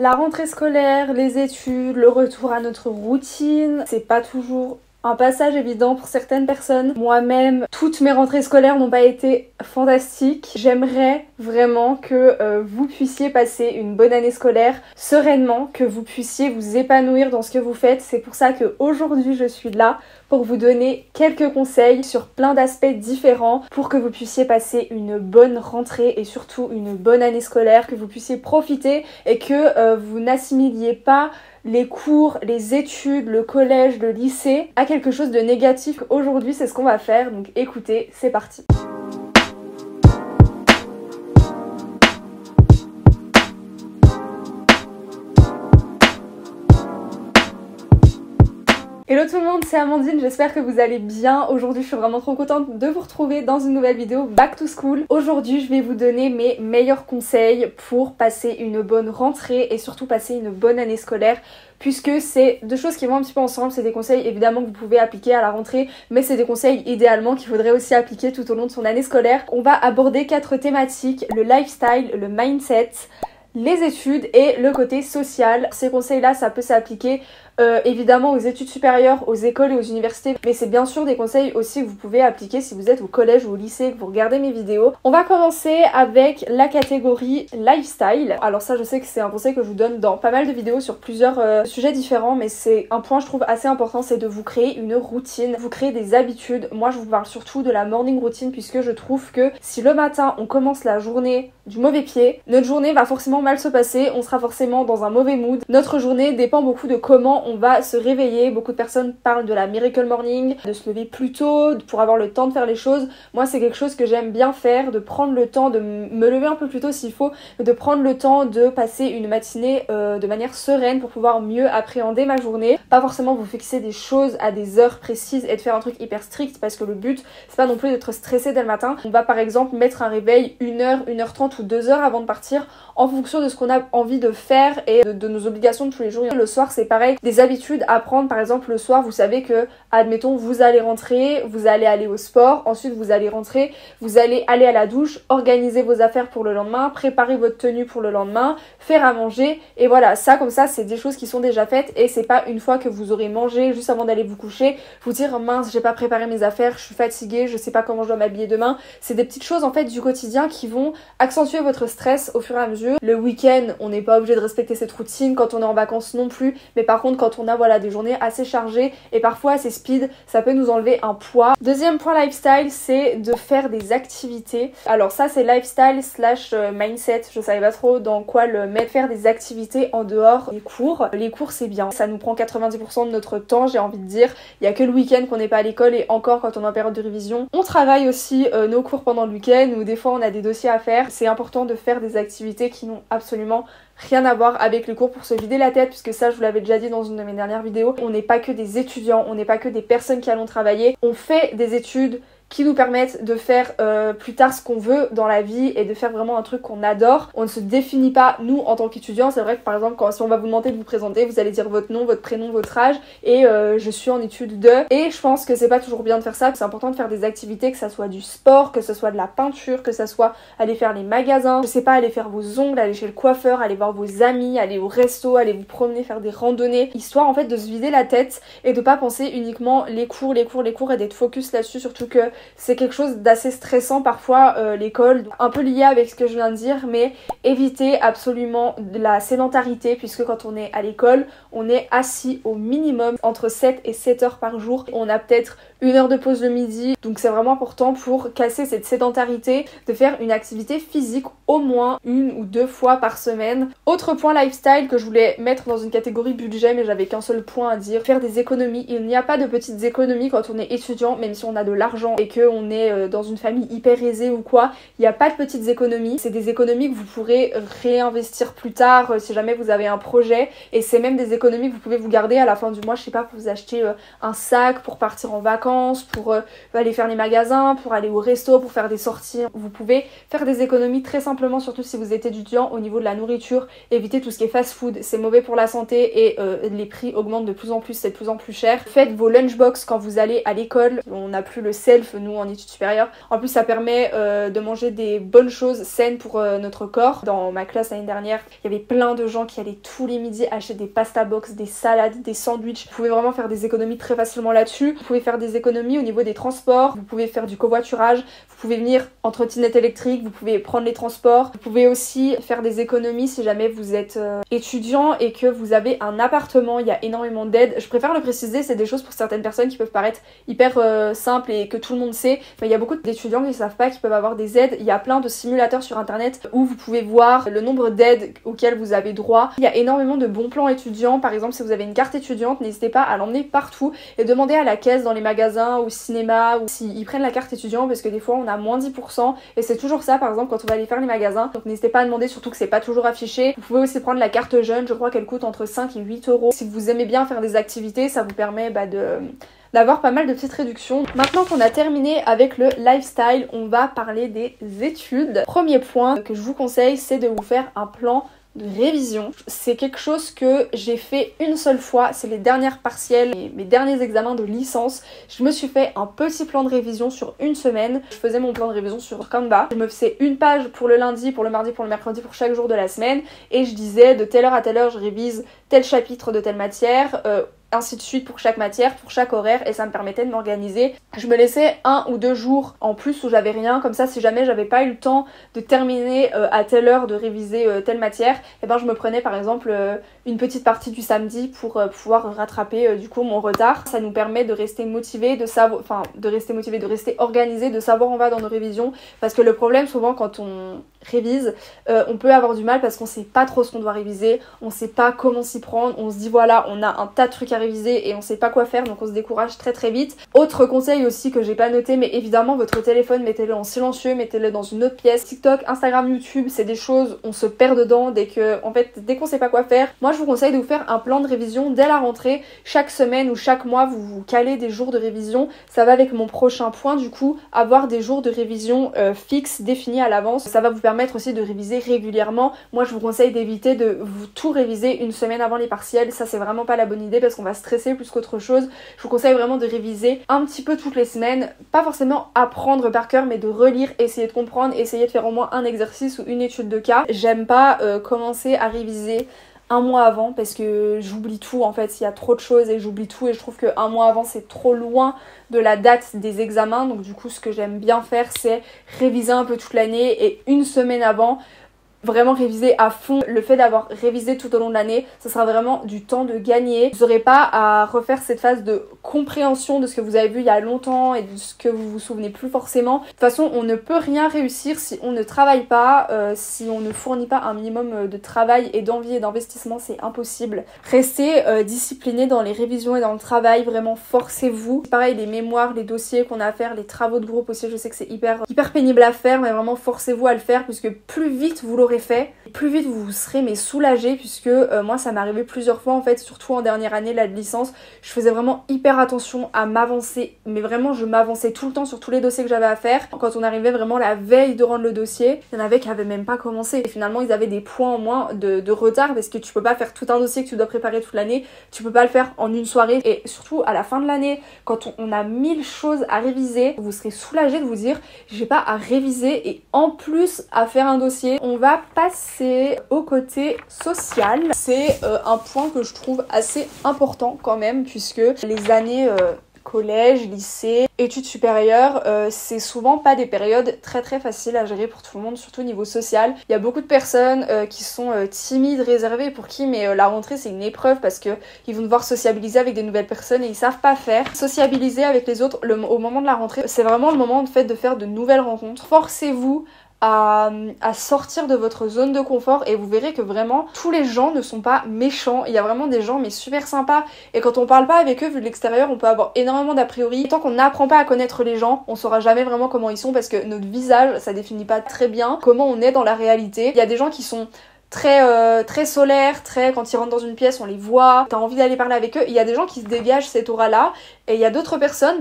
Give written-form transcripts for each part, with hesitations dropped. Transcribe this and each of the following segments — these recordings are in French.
La rentrée scolaire, les études, le retour à notre routine, c'est pas toujours un passage évident pour certaines personnes. Moi-même, toutes mes rentrées scolaires n'ont pas été fantastiques. J'aimerais vraiment que vous puissiez passer une bonne année scolaire sereinement, que vous puissiez vous épanouir dans ce que vous faites. C'est pour ça qu'aujourd'hui je suis là pour vous donner quelques conseils sur plein d'aspects différents pour que vous puissiez passer une bonne rentrée et surtout une bonne année scolaire, que vous puissiez profiter et que vous n'assimiliez pas les cours, les études, le collège, le lycée à quelque chose de négatif. Aujourd'hui, c'est ce qu'on va faire, donc écoutez, c'est parti. Hello tout le monde, c'est Amandine, j'espère que vous allez bien. Aujourd'hui je suis vraiment trop contente de vous retrouver dans une nouvelle vidéo Back to School. Aujourd'hui je vais vous donner mes meilleurs conseils pour passer une bonne rentrée et surtout passer une bonne année scolaire, puisque c'est deux choses qui vont un petit peu ensemble. C'est des conseils évidemment que vous pouvez appliquer à la rentrée, mais c'est des conseils idéalement qu'il faudrait aussi appliquer tout au long de son année scolaire. On va aborder 4 thématiques: le lifestyle, le mindset, les études et le côté social. Ces conseils là ça peut s'appliquer évidemment aux études supérieures, aux écoles et aux universités, mais c'est bien sûr des conseils aussi que vous pouvez appliquer si vous êtes au collège ou au lycée et que vous regardez mes vidéos. On va commencer avec la catégorie lifestyle. Alors ça, je sais que c'est un conseil que je vous donne dans pas mal de vidéos sur plusieurs sujets différents, mais c'est un point je trouve assez important, c'est de vous créer une routine, vous créer des habitudes. Moi je vous parle surtout de la morning routine, puisque je trouve que si le matin on commence la journée du mauvais pied, notre journée va forcément mal se passer, on sera forcément dans un mauvais mood. Notre journée dépend beaucoup de comment on va se réveiller. Beaucoup de personnes parlent de la miracle morning, de se lever plus tôt pour avoir le temps de faire les choses. Moi c'est quelque chose que j'aime bien faire, de prendre le temps de me lever un peu plus tôt s'il faut, de prendre le temps de passer une matinée de manière sereine pour pouvoir mieux appréhender ma journée. Pas forcément vous fixer des choses à des heures précises et de faire un truc hyper strict, parce que le but c'est pas non plus d'être stressé dès le matin. On va par exemple mettre un réveil 1h, 1h30 ou 2h avant de partir en fonction de ce qu'on a envie de faire et de nos obligations de tous les jours. Le soir c'est pareil, des habitudes à prendre. Par exemple le soir, vous savez que, admettons, vous allez rentrer, vous allez aller au sport, ensuite vous allez rentrer, vous allez aller à la douche, organiser vos affaires pour le lendemain, préparer votre tenue pour le lendemain, faire à manger, et voilà, ça comme ça c'est des choses qui sont déjà faites, et c'est pas une fois que vous aurez mangé juste avant d'aller vous coucher vous dire mince j'ai pas préparé mes affaires, je suis fatiguée, je sais pas comment je dois m'habiller demain. C'est des petites choses en fait du quotidien qui vont accentuer votre stress au fur et à mesure. Le week-end on n'est pas obligé de respecter cette routine, quand on est en vacances non plus, mais par contre quand on a voilà des journées assez chargées et parfois assez speed, ça peut nous enlever un poids. Deuxième point lifestyle, c'est de faire des activités. Alors ça c'est lifestyle slash mindset, je savais pas trop dans quoi le mettre. Faire des activités en dehors des cours. Les cours c'est bien, ça nous prend 90% de notre temps, j'ai envie de dire. Il y a que le week-end qu'on n'est pas à l'école, et encore quand on est en période de révision. On travaille aussi nos cours pendant le week-end, ou des fois on a des dossiers à faire. C'est important de faire des activités qui n'ont absolument rien à voir avec les cours pour se vider la tête, puisque ça je vous l'avais déjà dit dans une de mes dernières vidéos, on n'est pas que des étudiants, on n'est pas que des personnes qui allons travailler, on fait des études qui nous permettent de faire plus tard ce qu'on veut dans la vie et de faire vraiment un truc qu'on adore. On ne se définit pas nous en tant qu'étudiants. C'est vrai que par exemple si on va vous demander de vous présenter, vous allez dire votre nom, votre prénom, votre âge et je suis en études de, et je pense que c'est pas toujours bien de faire ça. C'est important de faire des activités, que ça soit du sport, que ce soit de la peinture, que ça soit aller faire les magasins, je sais pas, aller faire vos ongles, aller chez le coiffeur, aller voir vos amis, aller au resto, aller vous promener, faire des randonnées, histoire en fait de se vider la tête et de pas penser uniquement les cours et d'être focus là-dessus. Surtout que c'est quelque chose d'assez stressant parfois l'école, un peu lié avec ce que je viens de dire, mais évitez absolument de la sédentarité, puisque quand on est à l'école on est assis au minimum entre 7 et 7 heures par jour, on a peut-être 1 heure de pause le midi, donc c'est vraiment important pour casser cette sédentarité de faire une activité physique au moins 1 ou 2 fois par semaine. Autre point lifestyle que je voulais mettre dans une catégorie budget, mais j'avais qu'un seul point à dire, faire des économies. Il n'y a pas de petites économies quand on est étudiant, même si on a de l'argent et qu'on est dans une famille hyper aisée ou quoi, il n'y a pas de petites économies. C'est des économies que vous pourrez réinvestir plus tard si jamais vous avez un projet, et c'est même des économies que vous pouvez vous garder à la fin du mois, je sais pas, pour vous acheter un sac pour partir en vacances, vacances, pour aller faire les magasins, pour aller au resto, pour faire des sorties. Vous pouvez faire des économies très simplement, surtout si vous êtes étudiant, au niveau de la nourriture. Évitez tout ce qui est fast food, c'est mauvais pour la santé et les prix augmentent de plus en plus, c'est de plus en plus cher. Faites vos lunchbox quand vous allez à l'école. On n'a plus le self, nous, en études supérieures. En plus, ça permet de manger des bonnes choses saines pour notre corps. Dans ma classe l'année dernière, il y avait plein de gens qui allaient tous les midis acheter des pasta box, des salades, des sandwichs. Vous pouvez vraiment faire des économies très facilement là-dessus. Vous pouvez faire des économies au niveau des transports. Vous pouvez faire du covoiturage. Vous pouvez venir en trottinette électrique. Vous pouvez prendre les transports. Vous pouvez aussi faire des économies si jamais vous êtes étudiant et que vous avez un appartement. Il y a énormément d'aides. Je préfère le préciser, c'est des choses pour certaines personnes qui peuvent paraître hyper simples et que tout le monde sait. Mais il y a beaucoup d'étudiants qui ne savent pas qu'ils peuvent avoir des aides. Il y a plein de simulateurs sur internet où vous pouvez voir le nombre d'aides auxquelles vous avez droit. Il y a énormément de bons plans étudiants. Par exemple, si vous avez une carte étudiante, n'hésitez pas à l'emmener partout et demander à la caisse dans les magasins ou cinéma ou s'ils prennent la carte étudiant, parce que des fois on a moins 10% et c'est toujours ça par exemple quand on va aller faire les magasins. Donc n'hésitez pas à demander, surtout que c'est pas toujours affiché. Vous pouvez aussi prendre la carte jeune, je crois qu'elle coûte entre 5 et 8 euros. Si vous aimez bien faire des activités, ça vous permet d'avoir pas mal de petites réductions. Maintenant qu'on a terminé avec le lifestyle, on va parler des études. Premier point que je vous conseille, c'est de vous faire un plan de révision. C'est quelque chose que j'ai fait une seule fois, c'est les dernières partielles et mes derniers examens de licence. Je me suis fait un petit plan de révision sur une semaine. Je faisais mon plan de révision sur Canva. Je me faisais une page pour le lundi, pour le mardi, pour le mercredi, pour chaque jour de la semaine et je disais de telle heure à telle heure je révise tel chapitre de telle matière, ainsi de suite pour chaque matière, pour chaque horaire, et ça me permettait de m'organiser. Je me laissais 1 ou 2 jours en plus où j'avais rien, comme ça si jamais j'avais pas eu le temps de terminer à telle heure de réviser telle matière, et ben je me prenais par exemple une petite partie du samedi pour pouvoir rattraper du coup mon retard. Ça nous permet de rester motivé, de rester organisé, de savoir où on va dans nos révisions, parce que le problème souvent quand on révise, on peut avoir du mal parce qu'on sait pas trop ce qu'on doit réviser, on sait pas comment s'y prendre, on se dit voilà on a un tas de trucs à réviser et on sait pas quoi faire, donc on se décourage très très vite. Autre conseil aussi que j'ai pas noté, mais évidemment votre téléphone mettez-le en silencieux, mettez-le dans une autre pièce. TikTok, Instagram, YouTube, c'est des choses, on se perd dedans dès qu'on sait pas quoi faire. Moi je vous conseille de vous faire un plan de révision dès la rentrée. Chaque semaine ou chaque mois vous vous calez des jours de révision. Ça va avec mon prochain point du coup, avoir des jours de révision fixes, définis à l'avance. Ça va vous permettre aussi de réviser régulièrement. Moi je vous conseille d'éviter de vous tout réviser une semaine avant les partiels, ça c'est vraiment pas la bonne idée parce qu'on va stresser plus qu'autre chose. Je vous conseille vraiment de réviser un petit peu toutes les semaines, pas forcément apprendre par cœur mais de relire, essayer de comprendre, essayer de faire au moins un exercice ou une étude de cas. J'aime pas commencer à réviser un mois avant parce que j'oublie tout en fait, il y a trop de choses et j'oublie tout et je trouve qu'un mois avant c'est trop loin de la date des examens. Donc du coup ce que j'aime bien faire c'est réviser un peu toute l'année et une semaine avant vraiment réviser à fond. Le fait d'avoir révisé tout au long de l'année, ça sera vraiment du temps de gagner. Vous n'aurez pas à refaire cette phase de compréhension de ce que vous avez vu il y a longtemps et de ce que vous vous souvenez plus forcément. De toute façon, on ne peut rien réussir si on ne travaille pas, si on ne fournit pas un minimum de travail et d'envie et d'investissement, c'est impossible. Restez discipliné dans les révisions et dans le travail, vraiment forcez-vous. Pareil, les mémoires, les dossiers qu'on a à faire, les travaux de groupe aussi, je sais que c'est hyper pénible à faire, mais vraiment forcez-vous à le faire puisque plus vite vous l'aurez fait, plus vite vous serez mais soulagé, puisque moi ça m'est arrivé plusieurs fois en fait, surtout en dernière année là de licence. Je faisais vraiment hyper attention à m'avancer, mais vraiment je m'avançais tout le temps sur tous les dossiers que j'avais à faire. Quand on arrivait vraiment la veille de rendre le dossier, il y en avait qui avaient même pas commencé et finalement ils avaient des points en moins de retard parce que tu peux pas faire tout un dossier que tu dois préparer toute l'année, tu peux pas le faire en une soirée. Et surtout à la fin de l'année, quand on a 1000 choses à réviser, vous serez soulagé de vous dire j'ai pas à réviser et en plus à faire un dossier. On va passer au côté social. C'est un point que je trouve assez important quand même, puisque les années collège, lycée, études supérieures, c'est souvent pas des périodes très faciles à gérer pour tout le monde, surtout au niveau social. Il y a beaucoup de personnes qui sont timides, réservées, pour qui la rentrée c'est une épreuve parce que ils vont devoir sociabiliser avec des nouvelles personnes et ils savent pas faire. Sociabiliser avec les autres au moment de la rentrée, c'est vraiment le moment en fait de faire de nouvelles rencontres. Forcez-vous à sortir de votre zone de confort et vous verrez que vraiment tous les gens ne sont pas méchants. Il y a vraiment des gens mais super sympas et quand on parle pas avec eux vu de l'extérieur on peut avoir énormément d'a priori. Tant qu'on n'apprend pas à connaître les gens, on saura jamais vraiment comment ils sont parce que notre visage ça définit pas très bien comment on est dans la réalité. Il y a des gens qui sont très solaires, très quand ils rentrent dans une pièce on les voit, t'as envie d'aller parler avec eux. Il y a des gens qui se dégagent cette aura là et il y a d'autres personnes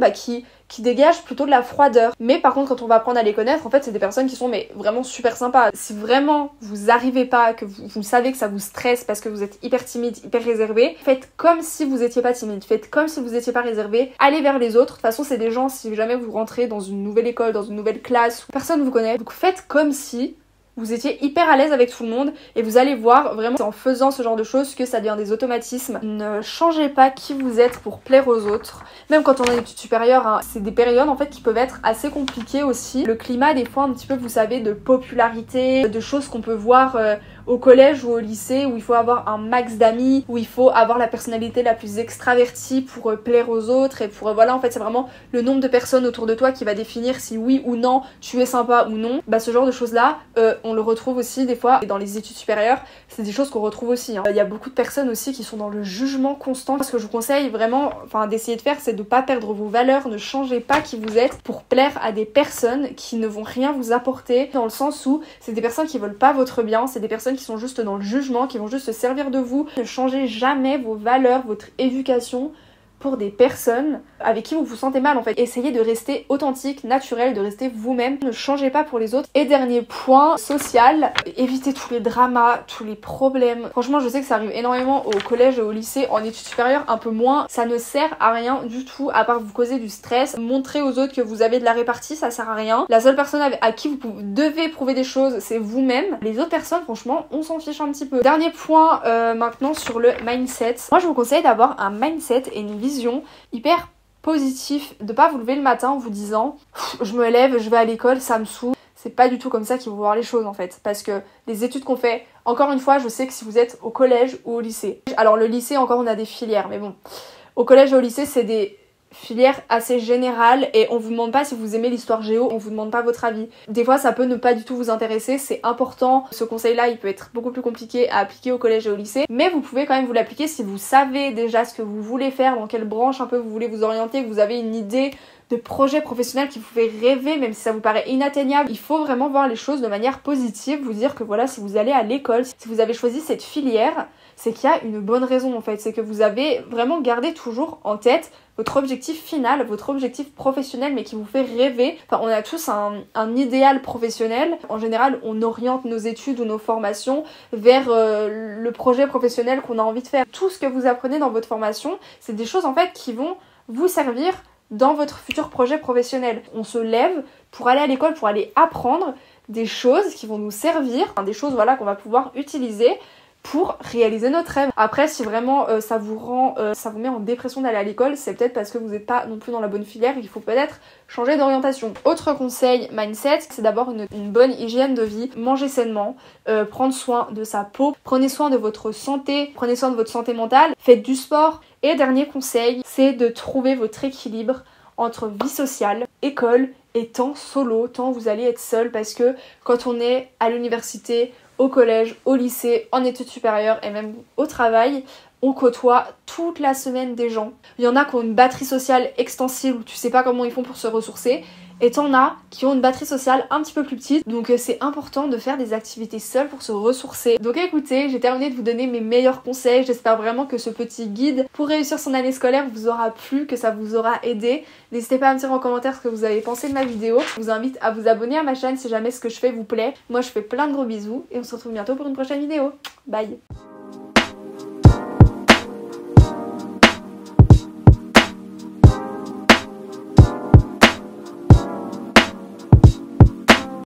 qui dégagent plutôt de la froideur. Mais par contre quand on va apprendre à les connaître, en fait c'est des personnes qui sont mais vraiment super sympas. Si vraiment vous arrivez pas, que vous savez que ça vous stresse parce que vous êtes hyper timide, hyper réservé, faites comme si vous étiez pas timide, faites comme si vous étiez pas réservé, allez vers les autres. De toute façon c'est des gens, si jamais vous rentrez dans une nouvelle école, dans une nouvelle classe, où personne vous connaît, donc faites comme si vous étiez hyper à l'aise avec tout le monde et vous allez voir vraiment c'est en faisant ce genre de choses que ça devient des automatismes. Ne changez pas qui vous êtes pour plaire aux autres. Même quand on est en études supérieures, hein, c'est des périodes en fait qui peuvent être assez compliquées aussi. Le climat des fois un petit peu vous savez de popularité, de choses qu'on peut voir au collège ou au lycée où il faut avoir un max d'amis, où il faut avoir la personnalité la plus extravertie pour plaire aux autres et pour voilà en fait c'est vraiment le nombre de personnes autour de toi qui va définir si oui ou non tu es sympa ou non. Bah ce genre de choses là on le retrouve aussi des fois et dans les études supérieures c'est des choses qu'on retrouve aussi hein. Il y a beaucoup de personnes aussi qui sont dans le jugement constant. Ce que je vous conseille vraiment d'essayer de faire c'est de pas perdre vos valeurs, ne changez pas qui vous êtes pour plaire à des personnes qui ne vont rien vous apporter, dans le sens où c'est des personnes qui veulent pas votre bien, c'est des personnes qui sont juste dans le jugement, qui vont juste se servir de vous. Ne changez jamais vos valeurs, votre éducation pour des personnes avec qui vous vous sentez mal en fait. Essayez de rester authentique, naturel, de rester vous-même. Ne changez pas pour les autres. Et dernier point, social, évitez tous les dramas, tous les problèmes. Franchement, je sais que ça arrive énormément au collège et au lycée, en études supérieures un peu moins. Ça ne sert à rien du tout, à part vous causer du stress. Montrer aux autres que vous avez de la répartie, ça sert à rien. La seule personne à qui vous devez prouver des choses, c'est vous-même. Les autres personnes, franchement, on s'en fiche un petit peu. Dernier point maintenant sur le mindset. Moi, je vous conseille d'avoir un mindset et une vision hyper positif, de pas vous lever le matin en vous disant je me lève, je vais à l'école, ça me saoule. C'est pas du tout comme ça qu'il faut voir les choses en fait, parce que les études qu'on fait, encore une fois je sais que si vous êtes au collège ou au lycée, alors le lycée encore on a des filières, mais bon, au collège et au lycée c'est des filière assez générale et on vous demande pas si vous aimez l'histoire géo, on vous demande pas votre avis. Des fois ça peut ne pas du tout vous intéresser, c'est important. Ce conseil là il peut être beaucoup plus compliqué à appliquer au collège et au lycée, mais vous pouvez quand même vous l'appliquer si vous savez déjà ce que vous voulez faire, dans quelle branche un peu vous voulez vous orienter, que vous avez une idée de projet professionnel qui vous fait rêver même si ça vous paraît inatteignable. Il faut vraiment voir les choses de manière positive, vous dire que voilà, si vous allez à l'école, si vous avez choisi cette filière, c'est qu'il y a une bonne raison en fait, c'est que vous avez vraiment gardé toujours en tête votre objectif final, votre objectif professionnel mais qui vous fait rêver. Enfin on a tous un idéal professionnel, en général on oriente nos études ou nos formations vers le projet professionnel qu'on a envie de faire. Tout ce que vous apprenez dans votre formation, c'est des choses en fait qui vont vous servir dans votre futur projet professionnel. On se lève pour aller à l'école, pour aller apprendre des choses qui vont nous servir, des choses voilà qu'on va pouvoir utiliser pour réaliser notre rêve. Après si vraiment ça vous met en dépression d'aller à l'école, c'est peut-être parce que vous n'êtes pas non plus dans la bonne filière et qu'il faut peut-être changer d'orientation. Autre conseil mindset, c'est d'avoir une bonne hygiène de vie, manger sainement, prendre soin de sa peau, prenez soin de votre santé, prenez soin de votre santé mentale, faites du sport. Et dernier conseil, c'est de trouver votre équilibre entre vie sociale, école et temps solo, temps où vous allez être seul, parce que quand on est à l'université, au collège, au lycée, en études supérieures et même au travail, on côtoie toute la semaine des gens. Il y en a qui ont une batterie sociale extensible où tu sais pas comment ils font pour se ressourcer, et t'en as qui ont une batterie sociale un petit peu plus petite, donc c'est important de faire des activités seules pour se ressourcer. Donc écoutez, j'ai terminé de vous donner mes meilleurs conseils, j'espère vraiment que ce petit guide pour réussir son année scolaire vous aura plu, que ça vous aura aidé. N'hésitez pas à me dire en commentaire ce que vous avez pensé de ma vidéo, je vous invite à vous abonner à ma chaîne si jamais ce que je fais vous plaît. Moi je fais plein de gros bisous et on se retrouve bientôt pour une prochaine vidéo. Bye!